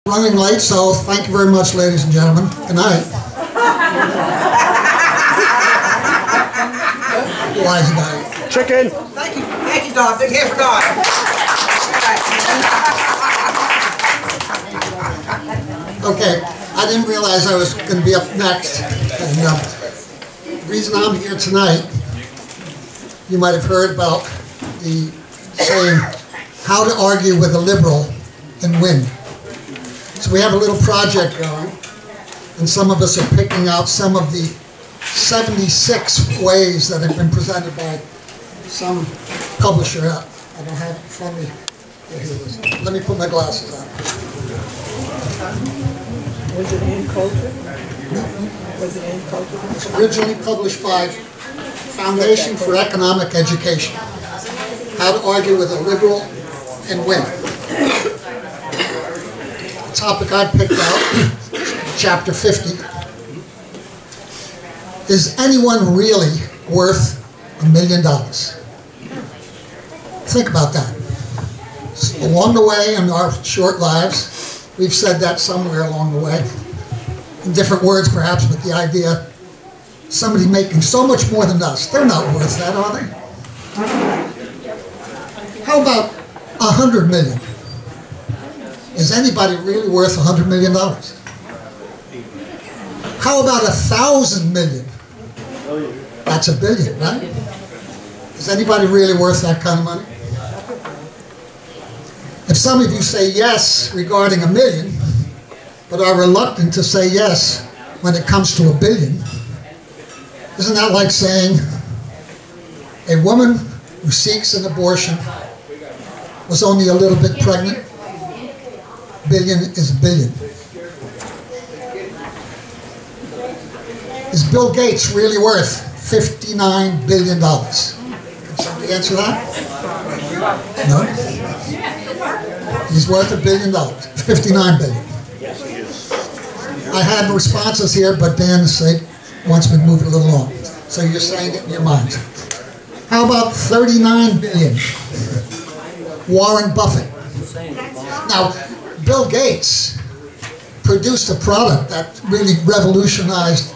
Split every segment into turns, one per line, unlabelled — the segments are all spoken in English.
Running late, so thank you very much, ladies and gentlemen. Good night. Wise guy.
Chicken.
Thank you, Don. Big hand for Don.
Okay, I didn't realize I was going to be up next. And the reason I'm here tonight, you might have heard about the saying, how to argue with a liberal and win. So we have a little project going, and some of us are picking out some of the 76 ways that have been presented by some publisher. I don't have it in front of me. Here it is. Let me put my glasses on.
Was it in Culture? Was it in Culture?
It's originally published by Foundation for Economic Education. How to argue with a liberal and win. The topic I picked out, chapter 50. Is anyone really worth $1 million? Think about that. Along the way in our short lives, we've said that somewhere along the way. In different words perhaps, but the idea, somebody making so much more than us, they're not worth that, are they? How about 100 million? Is anybody really worth $100 million? How about 1,000 million? That's $1 billion, right? Is anybody really worth that kind of money? If some of you say yes regarding $1 million, but are reluctant to say yes when it comes to $1 billion, isn't that like saying a woman who seeks an abortion was only a little bit pregnant? Billion is a billion. Is Bill Gates really worth $59 billion? Can somebody answer that? No? He's worth $1 billion. 59 billion. I had responses here, but Dan's sake wants me to move it a little on. So you're saying it in your mind. How about 39 billion? Warren Buffett. Now, Bill Gates produced a product that really revolutionized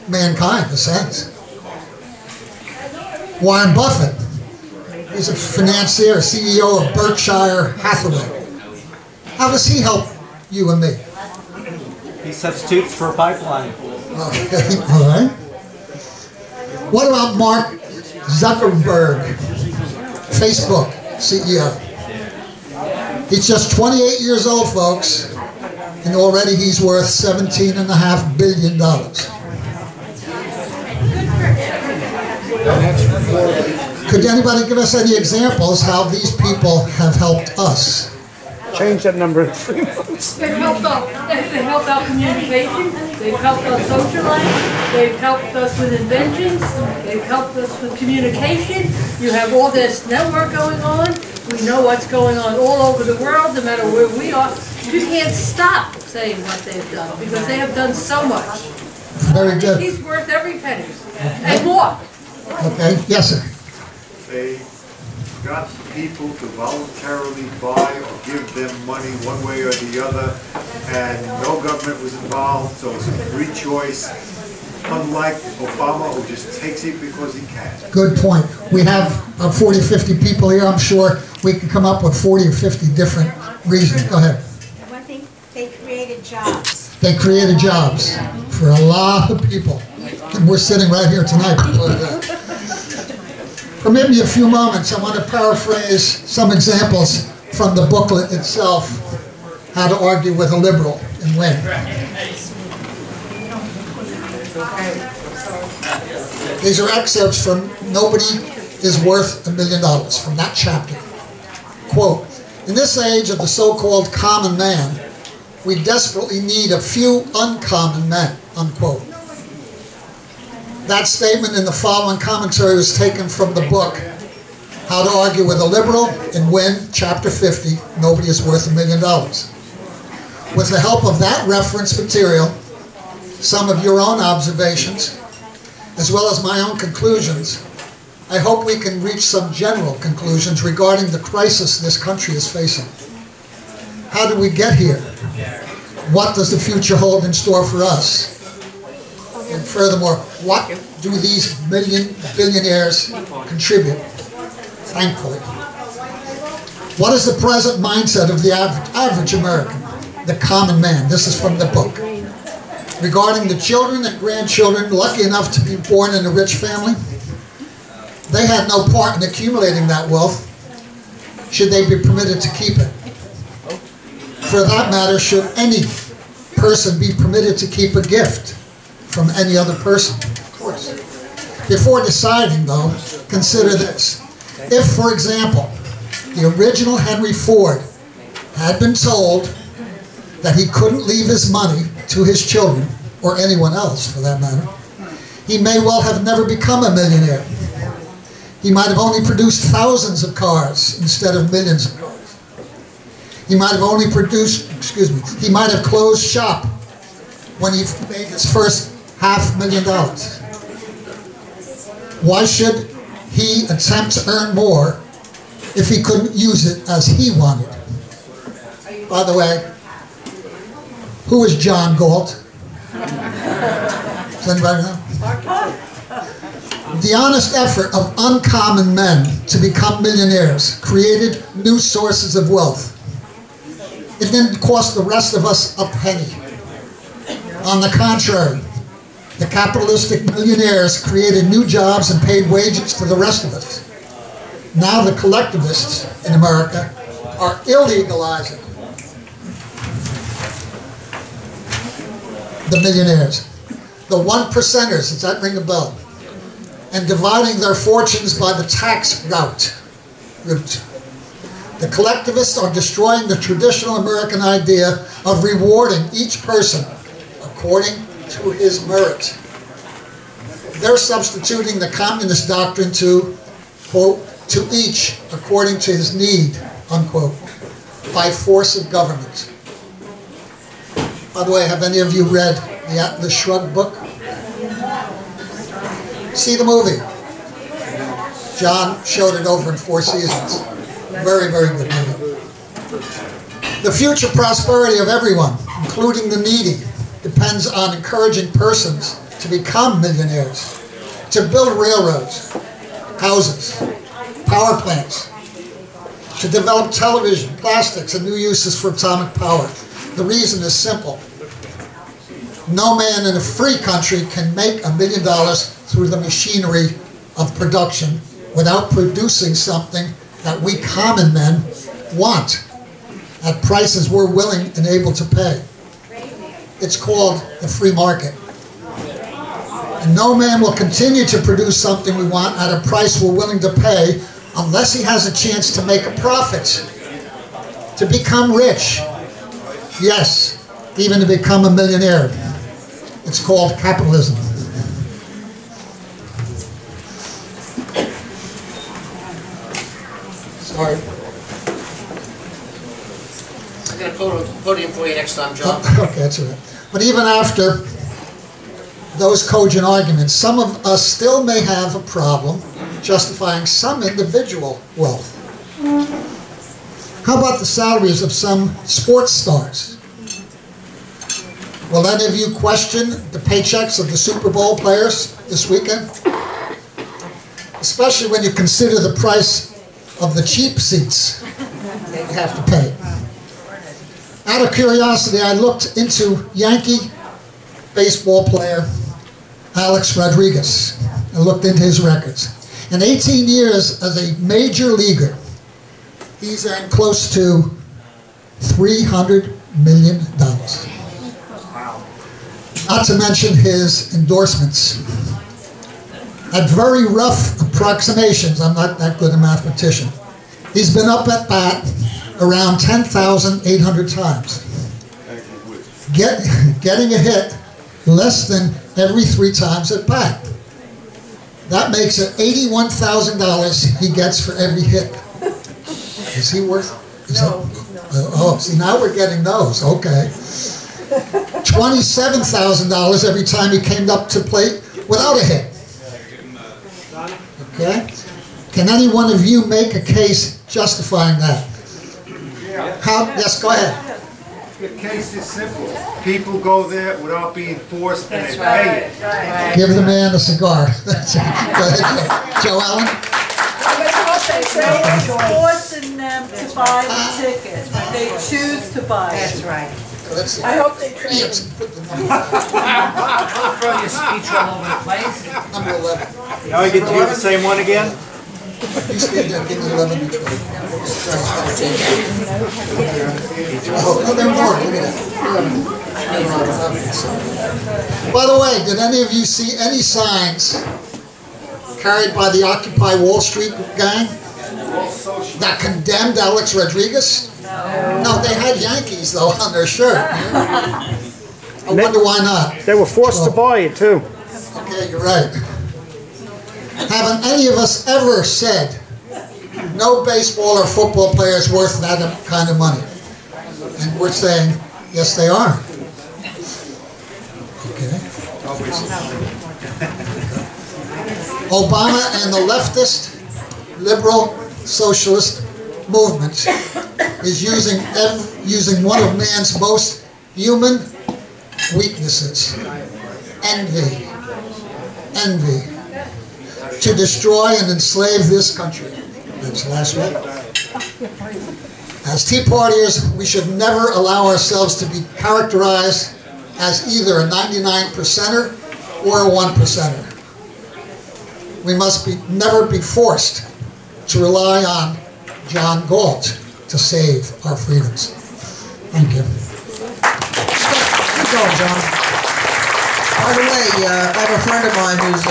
mankind, in a sense. Warren Buffett is a financier, CEO of Berkshire Hathaway. How does he help you and me?
He substitutes for a pipeline.
Okay, all right. What about Mark Zuckerberg, Facebook CEO? He's just 28 years old, folks, and already he's worth $17.5 billion. Could anybody give us any examples how these people have helped us?
Change that number in 3 months.
They've helped out communication, they've helped us socialize, they've helped us with inventions, they've helped us with communication. You have all this network going on. We know what's going on all over the world, no matter where we are. You can't stop saying what they've done, because they have done so much.
Very good.
He's worth every penny, and more.
Okay, yes, sir.
They got people to voluntarily buy or give them money one way or the other, and no government was involved, so it's a free choice, unlike Obama, who just takes it because he can.
Good point. We have 40, 50 people here. I'm sure we can come up with 40 or 50 different reasons. Go ahead.
I think they created jobs.
They created jobs for a lot of people. And we're sitting right here tonight because of that. Permit me a few moments. I want to paraphrase some examples from the booklet itself, How to Argue with a Liberal and Win. These are excerpts from Nobody is Worth $1 Million, from that chapter. Quote, in this age of the so-called common man, we desperately need a few uncommon men, unquote. That statement in the following commentary was taken from the book, How to Argue with a Liberal and Win, Chapter 50, Nobody is Worth $1 Million. With the help of that reference material, some of your own observations, as well as my own conclusions, I hope we can reach some general conclusions regarding the crisis this country is facing. How did we get here? what does the future hold in store for us? And furthermore, what do these billionaires contribute? Thankfully. What is the present mindset of the average American, the common man? This is from the book. Regarding the children and grandchildren lucky enough to be born in a rich family, they had no part in accumulating that wealth. Should they be permitted to keep it? For that matter, should any person be permitted to keep a gift from any other person? Of course. Before deciding, though, consider this. If, for example, the original Henry Ford had been told that he couldn't leave his money to his children, or anyone else for that matter, he may well have never become a millionaire. He might have only produced thousands of cars instead of millions of cars. He might have only produced, he might have closed shop when he made his first $500,000. Why should he attempt to earn more if he couldn't use it as he wanted? By the way, who is John Galt? Does anybody know? The honest effort of uncommon men to become millionaires created new sources of wealth. It didn't cost the rest of us a penny. On the contrary, the capitalistic millionaires created new jobs and paid wages to the rest of us. Now the collectivists in America are illegalizing the millionaires, the one percenters, does that ring a bell? And dividing their fortunes by the tax route. The collectivists are destroying the traditional American idea of rewarding each person according to his merit. They're substituting the communist doctrine to, quote, to each according to his need, unquote, by force of government. By the way, have any of you read the Atlas Shrugged book? See the movie. John showed it over in 4 seasons. Very, very good movie. The future prosperity of everyone, including the needy, depends on encouraging persons to become millionaires, to build railroads, houses, power plants, to develop television, plastics, and new uses for atomic power. The reason is simple. No man in a free country can make $1 million through the machinery of production without producing something that we common men want at prices we're willing and able to pay. It's called the free market. And no man will continue to produce something we want at a price we're willing to pay unless he has a chance to make a profit, to become rich. Yes, even to become a millionaire. It's called capitalism. Sorry.
I'm going to podium for you next time, John.
Okay, that's all right. But even after those cogent arguments, some of us still may have a problem justifying some individual wealth. How about the salaries of some sports stars? Will any of you question the paychecks of the Super Bowl players this weekend? Especially when you consider the price of the cheap seats that you have to pay. Out of curiosity, I looked into Yankee baseball player Alex Rodriguez. I looked into his records. In 18 years as a major leaguer, he's earned close to $300 million. Not to mention his endorsements. At very rough approximations, I'm not that good a mathematician, he's been up at bat around 10,800 times. Getting a hit less than every 3 times at bat. That makes it $81,000 he gets for every hit. Is he worth? Oh, see, now we're getting those. Okay. $27,000 every time he came up to plate without a hit. Okay? Can any one of you make a case justifying that? How? Yes, go ahead.
The case is simple. People go there without being forced and they
That's right.
pay it.
Give the man a cigar. Go ahead, Joe Allen.
But what they say is forcing them to buy the ticket. They choose to buy it.
That's right.
Let's see.
I hope they train.
Yes, put the number,
Don't throw your speech all over the place.
number 11.
Now I get to do the same one again?
You stand there, give me 11 and 12. Oh, no, there are more. Look at that. By the way, did any of you see any signs carried by the Occupy Wall Street gang that condemned Alex Rodriguez? No, they had Yankees, though, on their shirt. I wonder why not.
They were forced to buy it too.
Okay, you're right. Haven't any of us ever said no baseball or football player is worth that kind of money? And we're saying, yes, they are. Okay. Obama and the leftist, liberal, socialist movement is using one of man's most human weaknesses, envy, to destroy and enslave this country. That's the last one. As Tea Partiers, we should never allow ourselves to be characterized as either a 99%er or a 1%er. We must never be forced to rely on John Galt to save our freedoms. Thank you.
Good going, John. By the way, I have a friend of mine who's